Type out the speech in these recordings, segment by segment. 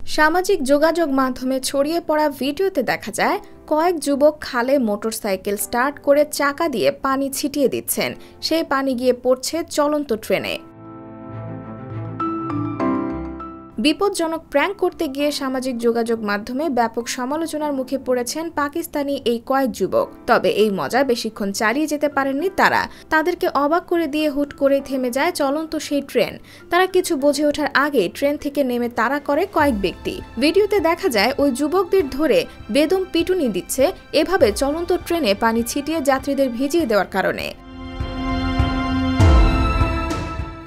সামাজিক যোগাযোগ মাধ্যমে ছড়িয়ে পড়া ভিডিওতে দেখা যায় কয়েক যুবক খালে মোটরসাইকেল স্টার্ট করে চাকা দিয়ে পানি ছিটিয়ে দিচ্ছেন। সেই পানি গিয়ে পড়ছে চলন্ত ট্রেনে। বিপজ্জনক প্র্যাঙ্ক করতে গিয়ে সামাজিক যোগাযোগ মাধ্যমে ব্যাপক সমালোচনার মুখে পড়েছেন পাকিস্তানি এই কয়েক যুবক। তবে এই মজা বেশিক্ষণ চালিয়ে যেতে পারেননি তারা। তাদেরকে অবাক করে দিয়ে হুট করেই থেমে যায় চলন্ত সেই ট্রেন। তারা কিছু বুঝে ওঠার আগেই ট্রেন থেকে নেমে তাড়া করে কয়েক ব্যক্তি। ভিডিওতে দেখা যায় ওই যুবকদের ধরে বেদম পিটুনি দিচ্ছে, এভাবে চলন্ত ট্রেনে পানি ছিটিয়ে যাত্রীদের ভিজিয়ে দেওয়ার কারণে।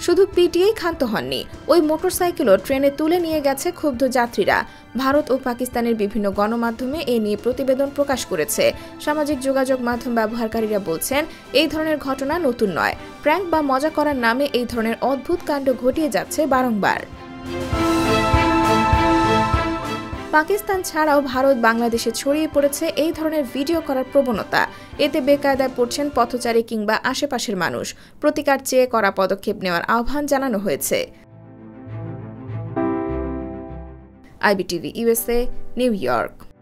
শুধু পিটিয়েই ক্ষান্ত হননি, ওই মোটরসাইকেলও ট্রেনে তুলে নিয়ে গেছে ক্ষুব্ধ যাত্রীরা। ভারত ও পাকিস্তানের বিভিন্ন গণমাধ্যমে এ নিয়ে প্রতিবেদন প্রকাশ করেছে। সামাজিক যোগাযোগ মাধ্যম ব্যবহারকারীরা বলছেন, এই ধরনের ঘটনা নতুন নয়। প্র্যাঙ্ক বা মজা করার নামে এই ধরনের অদ্ভুত কাণ্ড ঘটিয়ে যাচ্ছে বারংবার। পাকিস্তান ছাড়াও ভারত, বাংলাদেশে ছড়িয়ে পড়েছে এই ধরনের ভিডিও করার প্রবণতা। এতে বেকায়দায় পড়ছেন পথচারী কিংবা আশেপাশের মানুষ। প্রতিকার চেয়ে কড়া পদক্ষেপ নেওয়ার আহ্বান জানানো হয়েছে। IBTV USA, new York.